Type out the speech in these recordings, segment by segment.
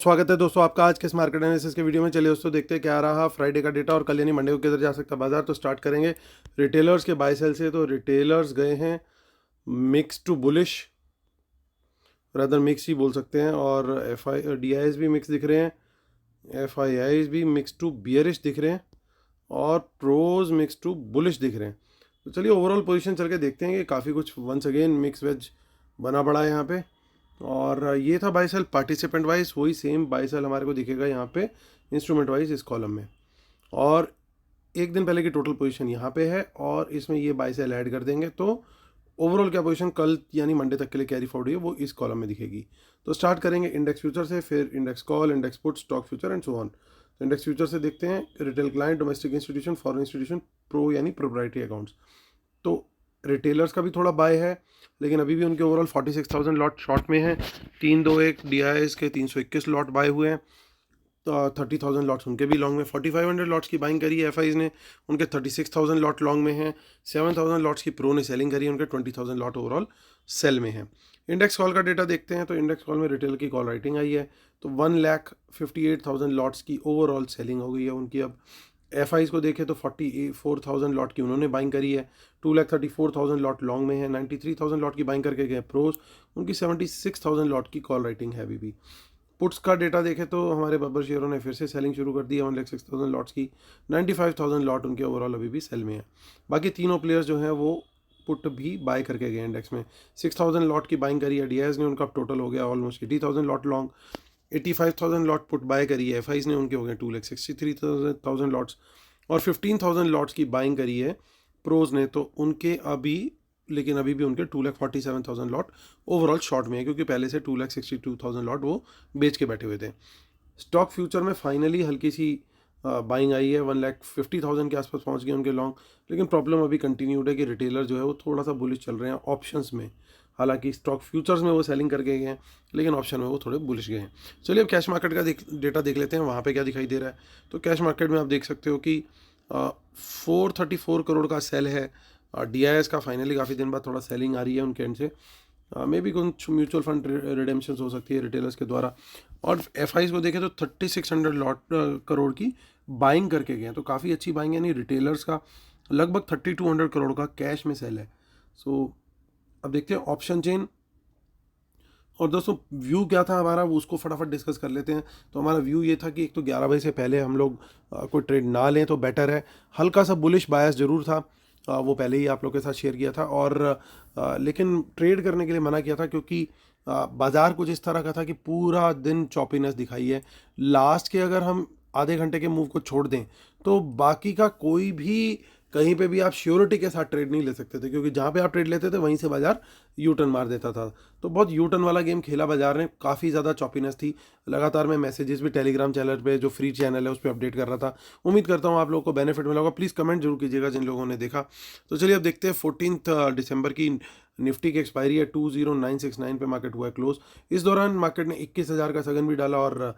स्वागत है दोस्तों आपका आज के इस मार्केट एनालिसिस के वीडियो में। चलिए दोस्तों देखते हैं क्या रहा फ्राइडे का डेटा और कल यानी मंडे को किधर जा सकता है बाजार। तो स्टार्ट करेंगे रिटेलर्स के बाय सेल से। तो रिटेलर्स गए हैं mix to bullish, rather mix ही बोल सकते हैं। और F I D I S भी मिक्स दिख रहे हैं, एफ आई आई भी मिक्स टू बियरिश दिख रहे हैं और प्रोज मिक्स टू बुलिश दिख रहे हैं। तो चलिए ओवरऑल पोजीशन चल के देखते हैं कि काफ़ी कुछ वंस अगेन मिक्स वेज बना पड़ा है यहाँ पे। और ये था बाई सेल पार्टिसिपेंट वाइज, वही सेम बाई सेल हमारे को दिखेगा यहाँ पे इंस्ट्रूमेंट वाइज इस कॉलम में। और एक दिन पहले की टोटल पोजीशन यहाँ पे है और इसमें ये बाई सेल ऐड कर देंगे तो ओवरऑल क्या पोजीशन कल यानी मंडे तक के लिए कैरी फॉरवर्ड है वो इस कॉलम में दिखेगी। तो स्टार्ट करेंगे इंडेक्स फ्यूचर से, फिर index call, index put, stock future and so on. तो इंडेक्स फ्यूचर से देखते हैं retail client, domestic institution, foreign institution, pro यानी प्रोप्राइटरी अकाउंट्स। तो रिटेलर्स का भी थोड़ा बाय है लेकिन अभी भी उनके ओवरऑल 46,000 लॉट शॉर्ट में है। 321 DIs के 321 लॉट बाय हुए हैं, तो 30,000 लॉट्स उनके भी लॉन्ग में। 4500 लॉट्स की बाइंग करी है एफ ने, उनके 36,000 लॉट लॉन्ग में हैं। 7,000 लॉट्स की प्रो ने सेलिंग करी है, उनके 20,000 लॉट ओवरऑल सेल में है। इंडेक्स कॉल का डेटा देखते हैं तो इंडेक्स कॉल में रिटेल की कॉल राइटिंग आई है तो 1,58,000 लॉट्स की ओवरऑल सेलिंग हो गई है उनकी। अब एफ को देखें तो 44,000 लॉट की उन्होंने बाइंग करी है, 2,34,000 लॉट लॉन्ग में है, 93,000 लॉट की बाइंग करके गए प्रोज, उनकी 76,000 लॉट की कॉल राइटिंग है अभी भी। पुट्स का डेटा देखें तो हमारे बब्बर शेयरों ने फिर से सेलिंग शुरू कर दी है 1,06,000 लॉट्स की, 95,000 लॉट उनके ओवरऑल अभी भी सेल में है। बाकी तीनों प्लेयर्स जो हैं वो पुट भी बाय करके गए इंडेक्स में। 6,000 लॉट की बाइंग करी है डीआईएस ने, उनका टोटल हो गया almost 80,000 lot long. 85,000 lot put buy करी है एफ ने, उनके हो गए 2,63,000 लॉट्स। और 15,000 लॉट्स की बाइंग करी है प्रोज ने, तो उनके अभी लेकिन अभी भी उनके 2,47,000 लॉट ओवरऑल शॉर्ट में है क्योंकि पहले से 2,62,000 लॉट वो बेच के बैठे हुए थे। स्टॉक फ्यूचर में फाइनली हल्की सी बाइंग आई है, 1,50,000 के आसपास पहुंच गए उनके लॉन्ग। लेकिन प्रॉब्लम अभी कंटिन्यूड है कि रिटेलर जो है वो थोड़ा सा बुलिश चल रहे हैं ऑप्शंस में। हालांकि स्टॉक फ्यूचर्स में वो सेलिंग करके गए हैं लेकिन ऑप्शन में वो थोड़े बुलिश गए हैं। चलिए अब कैश मार्केट का डेटा देख लेते हैं, वहाँ पे क्या दिखाई दे रहा है। तो कैश मार्केट में आप देख सकते हो कि 434 करोड़ का सेल है। DIS का फाइनली काफ़ी दिन बाद थोड़ा सेलिंग आ रही है उनके एंड से। मे बी कुछ म्यूचुअल फंड रिडेम्पशन हो सकती है रिटेलर्स के द्वारा। और एफ को देखें तो 3,600 लॉट करोड़ की बाइंग करके गए हैं, तो काफ़ी अच्छी बाइंग है। यानी रिटेलर्स का लगभग 3,200 करोड़ का कैश में सेल है। सो अब देखते हैं ऑप्शन चेन। और दोस्तों व्यू क्या था हमारा वो उसको फटाफट डिस्कस कर लेते हैं। तो हमारा व्यू ये था कि एक तो 11 बजे से पहले हम लोग कोई ट्रेड ना लें तो बेटर है। हल्का सा बुलिश बायस जरूर था, वो पहले ही आप लोग के साथ शेयर किया था। और लेकिन ट्रेड करने के लिए मना किया था क्योंकि बाजार कुछ इस तरह का था कि पूरा दिन चॉपीनेस दिखाई है। लास्ट के अगर हम आधे घंटे के मूव को छोड़ दें तो बाकी का कोई भी कहीं पे भी आप श्योरिटी के साथ ट्रेड नहीं ले सकते थे क्योंकि जहाँ पे आप ट्रेड लेते थे वहीं से बाजार यू टर्न मार देता था। तो बहुत यू टर्न वाला गेम खेला बाजार ने, काफ़ी ज़्यादा चॉपीनेस थी। लगातार मैं मैसेजेस भी टेलीग्राम चैनल पे जो फ्री चैनल है उस पर अपडेट कर रहा था। उम्मीद करता हूँ आप लोगों को बेनिफिट मिला होगा। प्लीज़ कमेंट जरूर कीजिएगा जिन लोगों ने देखा। तो चलिए अब देखते हैं 14 दिसंबर की निफ्टी की एक्सपायरी है 20,969 पे मार्केट हुआ है क्लोज। इस दौरान मार्केट ने 21,000 का सगन भी डाला और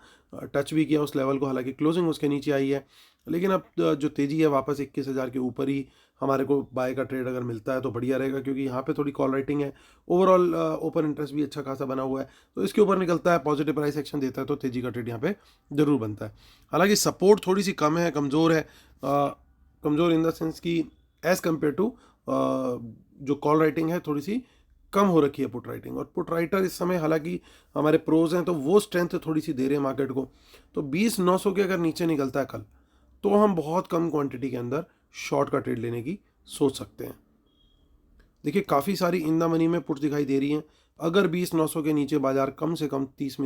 टच भी किया उस लेवल को, हालांकि क्लोजिंग उसके नीचे आई है। लेकिन अब जो तेज़ी है वापस 21,000 के ऊपर ही हमारे को बाय का ट्रेड अगर मिलता है तो बढ़िया रहेगा क्योंकि यहाँ पे थोड़ी कॉल राइटिंग है। ओवरऑल ओपन इंटरेस्ट भी अच्छा खासा बना हुआ है, तो इसके ऊपर निकलता है पॉजिटिव प्राइस एक्शन देता है तो तेजी का ट्रेड यहाँ पे जरूर बनता है। हालांकि सपोर्ट थोड़ी सी कम है, कमज़ोर है। कमज़ोर इन द सेंस कि एज़ कम्पेयर टू जो कॉल राइटिंग है थोड़ी सी कम हो रखी है पुट राइटिंग। और पुट राइटर इस समय हालांकि हमारे प्रोज हैं तो वो स्ट्रेंथ थोड़ी सी दे रहे हैं मार्केट को। तो 20,900 के अगर नीचे निकलता है कल तो हम बहुत कम क्वांटिटी के अंदर शॉर्ट का ट्रेड लेने की सोच सकते हैं। देखिए काफ़ी सारी इन द मनी में पुट्स दिखाई दे रही हैं। अगर 20,900 के नीचे बाजार कम से कम 30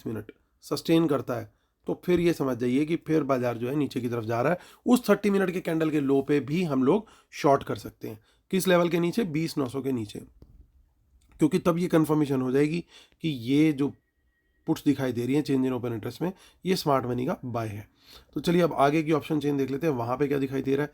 मिनट सस्टेन करता है तो फिर ये समझ जाइए कि फिर बाजार जो है नीचे की तरफ जा रहा है। उस 30 मिनट के कैंडल के लो पे भी हम लोग शॉर्ट कर सकते हैं। किस लेवल के नीचे? 20,900 के नीचे, क्योंकि तब ये कंफर्मेशन हो जाएगी कि ये जो पुट्स दिखाई दे रही हैं चेंज इन ओपन इंटरेस्ट में ये स्मार्ट मनी का बाय है। तो चलिए अब आगे की ऑप्शन चेन देख लेते हैं, वहां पे क्या दिखाई दे रहा है।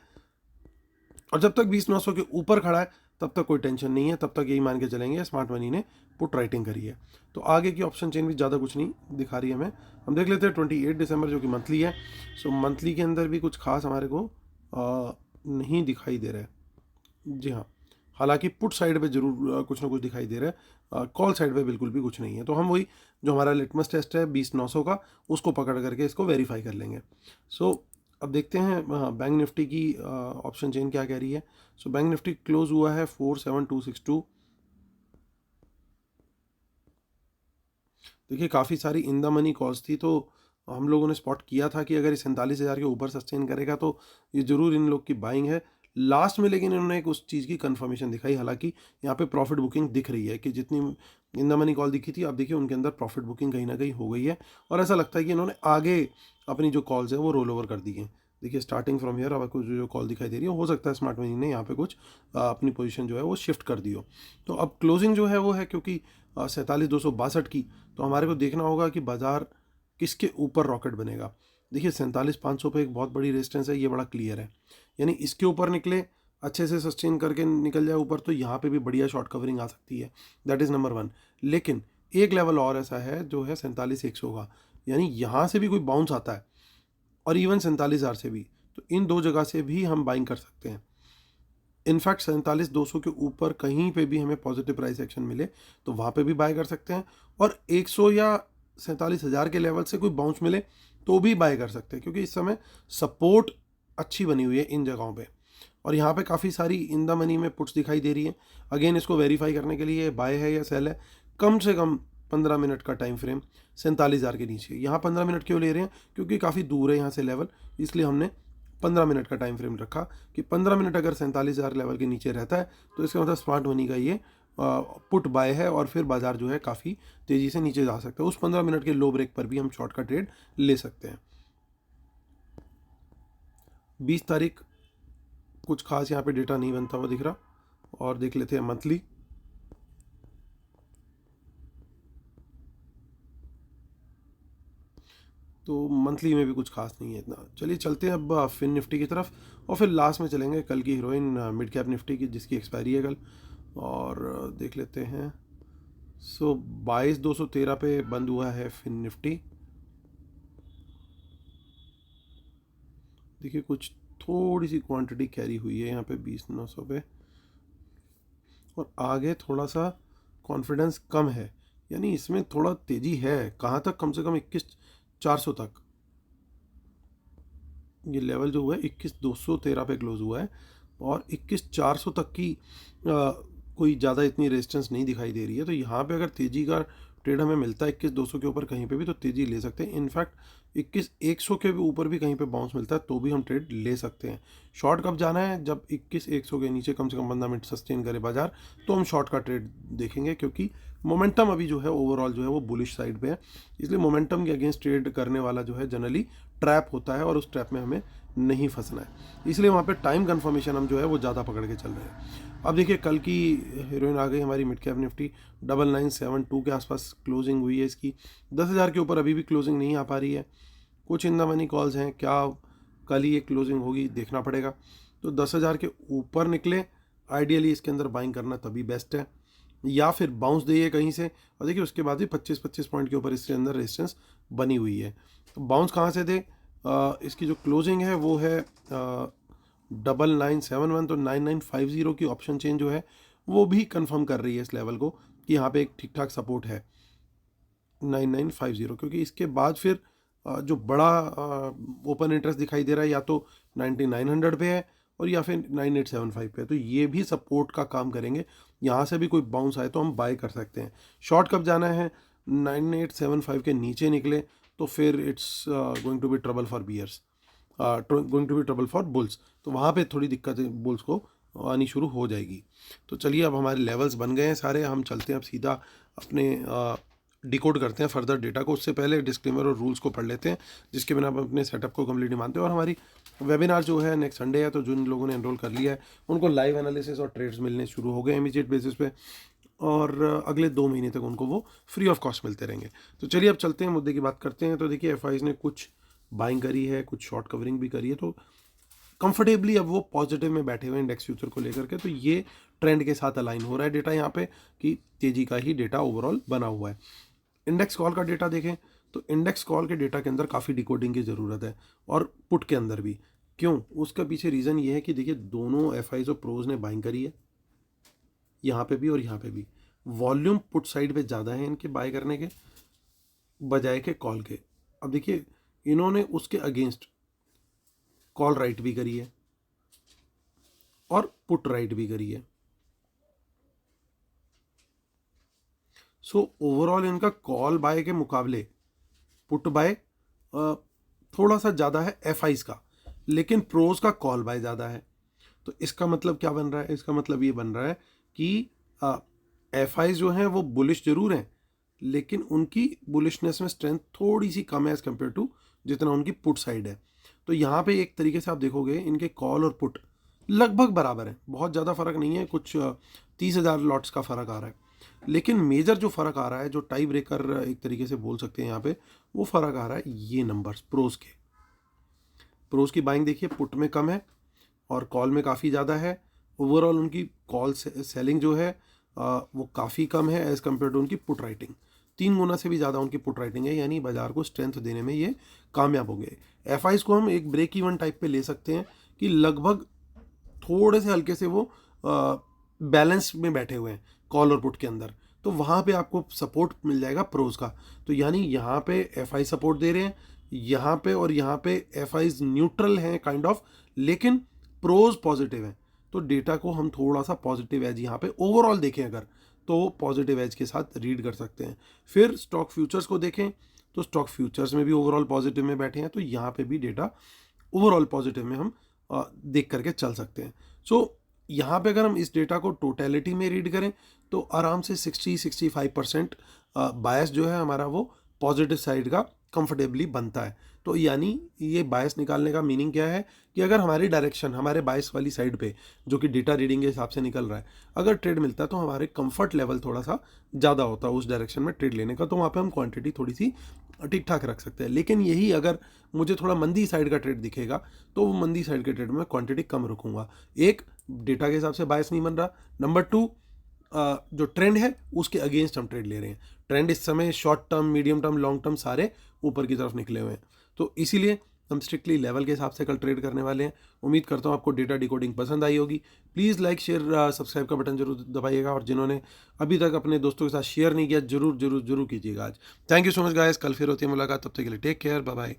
और जब तक 20,900 के ऊपर खड़ा है तब तक कोई टेंशन नहीं है, तब तक यही मान के चलेंगे स्मार्ट मनी ने पुट राइटिंग करी है। तो आगे की ऑप्शन चेन भी ज़्यादा कुछ नहीं दिखा रही है हमें। हम देख लेते हैं 28 दिसंबर जो कि मंथली है। सो मंथली के अंदर भी कुछ खास हमारे को नहीं दिखाई दे रहा है। जी हाँ, हालांकि पुट साइड पे जरूर कुछ ना कुछ दिखाई दे रहा है, कॉल साइड पे बिल्कुल भी कुछ नहीं है। तो हम वही जो हमारा लिटमस टेस्ट है 20,900 का, उसको पकड़ करके इसको वेरीफाई कर लेंगे। सो अब देखते हैं बैंक निफ्टी की ऑप्शन चेन क्या कह रही है। सो बैंक निफ्टी क्लोज हुआ है 47262। देखिए काफ़ी सारी इन द मनी कॉल्स थी, तो हम लोगों ने स्पॉट किया था कि अगर ये 47,000 के ऊपर सस्टेन करेगा तो ये ज़रूर इन लोग की बाइंग है लास्ट में। लेकिन इन्होंने एक उस चीज़ की कंफर्मेशन दिखाई, हालांकि यहाँ पे प्रॉफिट बुकिंग दिख रही है कि जितनी इन द मनी कॉल दिखी थी, अब देखिए उनके अंदर प्रॉफिट बुकिंग कहीं ना कहीं हो गई है। और ऐसा लगता है कि इन्होंने आगे अपनी जो कॉल्स हैं वो रोल ओवर कर दी हैं। देखिए स्टार्टिंग फ्रॉम हियर अब आपको जो कॉल दिखाई दे रही है, हो सकता है स्मार्ट मनी ने यहाँ पे कुछ अपनी पोजीशन जो है वो शिफ्ट कर दी हो। तो अब क्लोजिंग जो है वो है, क्योंकि 47,262 की, तो हमारे को देखना होगा कि बाज़ार किसके ऊपर रॉकेट बनेगा। देखिए 47,500 पे एक बहुत बड़ी रेजिस्टेंस है, ये बड़ा क्लियर है। यानी इसके ऊपर निकले, अच्छे से सस्टेन करके निकल जाए ऊपर, तो यहाँ पे भी बढ़िया शॉर्ट कवरिंग आ सकती है। That is number 1। लेकिन एक लेवल और ऐसा है जो है 47,100 का, यानी यहाँ से भी कोई बाउंस आता है और इवन 47,000 से भी, तो इन दो जगह से भी हम बाइंग कर सकते हैं। इनफैक्ट 47,200 के ऊपर कहीं पे भी हमें पॉजिटिव प्राइस एक्शन मिले तो वहाँ पे भी बाय कर सकते हैं, और 100 या 47,000 के लेवल से कोई बाउंस मिले तो भी बाय कर सकते हैं, क्योंकि इस समय सपोर्ट अच्छी बनी हुई है इन जगहों पे। और यहाँ पे काफ़ी सारी इन द मनी में पुट्स दिखाई दे रही है। अगेन इसको वेरीफाई करने के लिए बाय है या सेल है, कम से कम 15 मिनट का टाइम फ्रेम 47,000 के नीचे। यहाँ 15 मिनट क्यों ले रहे हैं, क्योंकि काफ़ी दूर है यहाँ से लेवल, इसलिए हमने 15 मिनट का टाइम फ्रेम रखा कि 15 मिनट अगर 47,000 लेवल के नीचे रहता है तो इसका मतलब स्मार्ट मनी का ये पुट बाय है, और फिर बाजार जो है काफ़ी तेज़ी से नीचे जा सकता है। उस 15 मिनट के लो ब्रेक पर भी हम शॉर्ट का ट्रेड ले सकते हैं। 20 तारीख कुछ खास यहाँ पे डेटा नहीं बनता हुआ दिख रहा, और देख लेते हैं मंथली। तो मंथली में भी कुछ खास नहीं है इतना। चलिए चलते हैं अब फिन निफ्टी की तरफ, और फिर लास्ट में चलेंगे कल की हीरोइन मिड कैप निफ्टी की, जिसकी एक्सपायरी है कल, और देख लेते हैं। सो 22,213 पे बंद हुआ है फिन निफ्टी। देखिए कुछ थोड़ी सी क्वांटिटी कैरी हुई है यहाँ पे 20,900 पे, और आगे थोड़ा सा कॉन्फिडेंस कम है, यानी इसमें थोड़ा तेज़ी है। कहाँ तक, कम से कम 21,400 तक। ये लेवल जो हुआ है 21,213 पे क्लोज हुआ है, और 21,400 तक की कोई ज़्यादा इतनी रेजिस्टेंस नहीं दिखाई दे रही है। तो यहाँ पे अगर तेज़ी का ट्रेड हमें मिलता है 21,200 के ऊपर कहीं पे भी, तो तेज़ी ले सकते हैं। इनफैक्ट 21,100 के भी ऊपर भी कहीं पे बाउंस मिलता है तो भी हम ट्रेड ले सकते हैं। शॉर्ट कब जाना है, जब 21,100 के नीचे कम से कम 15 मिनट सस्टेन करे बाजार, तो हम शॉर्ट का ट्रेड देखेंगे, क्योंकि मोमेंटम अभी जो है ओवरऑल जो है वो बुलिश साइड पे है। इसलिए मोमेंटम के अगेंस्ट ट्रेड करने वाला जो है जनरली ट्रैप होता है, और उस ट्रैप में हमें नहीं फंसना है। इसलिए वहाँ पे टाइम कंफर्मेशन हम जो है वो ज़्यादा पकड़ के चल रहे हैं। अब देखिए कल की हीरोइन आ गई हमारी मिड कैप निफ्टी, 9972 के आसपास क्लोजिंग हुई है इसकी। 10,000 के ऊपर अभी भी क्लोजिंग नहीं आ पा रही है। कुछ इन द मनी कॉल्स हैं, क्या कल ही ये क्लोजिंग होगी देखना पड़ेगा। तो 10,000 के ऊपर निकले, आइडियली इसके अंदर बाइंग करना तभी बेस्ट है, या फिर बाउंस दे कहीं से। और देखिए उसके बाद भी 25-25 पॉइंट के ऊपर इसके अंदर रेजिस्टेंस बनी हुई है। तो बाउंस कहाँ से दे, इसकी जो क्लोजिंग है वो है 9971, तो 9950 की ऑप्शन चेंज जो है वो भी कंफर्म कर रही है इस लेवल को कि यहाँ पे एक ठीक ठाक सपोर्ट है 9950। क्योंकि इसके बाद फिर जो बड़ा ओपन इंटरेस्ट दिखाई दे रहा है या तो 9900 पे है, और या फिर 9875 पे है, तो ये भी सपोर्ट का काम करेंगे। यहाँ से भी कोई बाउंस आए तो हम बाय कर सकते हैं। शॉर्ट कब जाना है, 9875 के नीचे निकले तो फिर it's going to be trouble for bears, going to be trouble for bulls. तो वहाँ पे थोड़ी दिक्कत बुल्स को आनी शुरू हो जाएगी। तो चलिए अब हमारे लेवल्स बन गए हैं सारे, हम चलते हैं अब सीधा अपने डिकोड करते हैं फर्दर डेटा को। उससे पहले डिस्क्लेमर और रूल्स को पढ़ लेते हैं, जिसके बिना हम अपने सेटअप को कंप्लीट नहीं मानते। और हमारी वेबिनार जो है नेक्स्ट संडे है, तो जिन लोगों ने एनरोल कर लिया है उनको लाइव एनालिसिस और ट्रेड्स मिलने शुरू हो गए इमीडिएट बेसिस पे, और अगले 2 महीने तक उनको वो फ्री ऑफ कॉस्ट मिलते रहेंगे। तो चलिए अब चलते हैं, मुद्दे की बात करते हैं। तो देखिए एफआईज ने कुछ बाइंग करी है, कुछ शॉर्ट कवरिंग भी करी है, तो कंफर्टेबली अब वो पॉजिटिव में बैठे हुए इंडेक्स फ्यूचर को लेकर के। तो ये ट्रेंड के साथ अलाइन हो रहा है डेटा यहाँ पे कि तेजी का ही डेटा ओवरऑल बना हुआ है। इंडेक्स कॉल का डेटा देखें तो इंडेक्स कॉल के डेटा के अंदर काफ़ी डिकोडिंग की ज़रूरत है, और पुट के अंदर भी। क्यों, उसका पीछे रीज़न ये है कि देखिए दोनों एफआईज और प्रोज ने बाइंग करी है, यहाँ पे भी और यहाँ पे भी। वॉल्यूम पुट साइड पे ज़्यादा है इनके बाय करने के बजाय के कॉल के। अब देखिए इन्होंने उसके अगेंस्ट कॉल राइट भी करी है और पुट राइट भी करी है। सो ओवरऑल इनका कॉल बाय के मुकाबले पुट बाय थोड़ा सा ज़्यादा है एफ का, लेकिन प्रोज का कॉल बाय ज़्यादा है। तो इसका मतलब क्या बन रहा है? इसका मतलब ये बन रहा है कि एफ जो हैं वो बुलिश जरूर हैं, लेकिन उनकी बुलिशनेस में स्ट्रेंथ थोड़ी सी कम है एज़ कम्पेयर टू जितना उनकी पुट साइड है। तो यहाँ पे एक तरीके से आप देखोगे इनके कॉल और पुट लगभग बराबर है, बहुत ज़्यादा फ़र्क नहीं है, कुछ 30,000 लॉट्स का फ़र्क आ रहा है। लेकिन मेजर जो फ़र्क आ रहा है, जो टाई ब्रेकर एक तरीके से बोल सकते हैं यहाँ पे, वो फ़र्क आ रहा है ये नंबर्स प्रोज के। प्रोज की बाइंग देखिए पुट में कम है और कॉल में काफ़ी ज़्यादा है। ओवरऑल उनकी कॉल सेलिंग जो है वो काफ़ी कम है एज़ कम्पेयर टू उनकी पुट राइटिंग। 3 गुना से भी ज़्यादा उनकी पुट राइटिंग है, यानी बाजार को स्ट्रेंथ देने में ये कामयाब हो गए। एफ को हम एक ब्रेक इवन टाइप पे ले सकते हैं कि लगभग थोड़े से हल्के से वो बैलेंस में बैठे हुए हैं कॉल और पुट के अंदर। तो वहाँ पे आपको सपोर्ट मिल जाएगा प्रोज का। तो यानी यहाँ पे एफ सपोर्ट दे रहे हैं, यहाँ पे और यहाँ पे एफ न्यूट्रल हैं काइंड ऑफ, लेकिन प्रोज पॉजिटिव है। तो डेटा को हम थोड़ा सा पॉजिटिव एज यहाँ पे ओवरऑल देखें अगर, तो पॉजिटिव एज के साथ रीड कर सकते हैं। फिर स्टॉक फ्यूचर्स को देखें तो स्टॉक फ्यूचर्स में भी ओवरऑल पॉजिटिव में बैठे हैं, तो यहाँ पे भी डेटा ओवरऑल पॉजिटिव में हम देख करके चल सकते हैं। सो यहाँ पे अगर हम इस डेटा को टोटलिटी में रीड करें तो आराम से 60-65% बायस जो है हमारा वो पॉजिटिव साइड का कंफर्टेबली बनता है। तो यानी ये बायस निकालने का मीनिंग क्या है कि अगर हमारी डायरेक्शन हमारे बायस वाली साइड पे जो कि डेटा रीडिंग के हिसाब से निकल रहा है, अगर ट्रेड मिलता है तो हमारे कंफर्ट लेवल थोड़ा सा ज़्यादा होता है उस डायरेक्शन में ट्रेड लेने का, तो वहाँ पे हम क्वांटिटी थोड़ी सी ठीक ठाक रख सकते हैं। लेकिन यही अगर मुझे थोड़ा मंदी साइड का ट्रेड दिखेगा तो वो मंदी साइड के ट्रेड में क्वांटिटी कम रखूँगा। एक, डेटा के हिसाब से बायस नहीं बन रहा। नंबर 2, जो ट्रेंड है उसके अगेंस्ट हम ट्रेड ले रहे हैं। ट्रेंड इस समय short term, medium term, long term सारे ऊपर की तरफ निकले हुए हैं। तो इसीलिए हम स्ट्रिक्टली लेवल के हिसाब से कल ट्रेड करने वाले हैं। उम्मीद करता हूँ आपको डेटा डिकोडिंग पसंद आई होगी। प्लीज़ लाइक शेयर सब्सक्राइब का बटन जरूर दबाइएगा, और जिन्होंने अभी तक अपने दोस्तों के साथ शेयर नहीं किया जरूर जरूर जरूर कीजिएगा आज। Thank you so much guys, कल फिर होती है मुलाकात, तब तक के लिए टेक केयर, बाय बाय।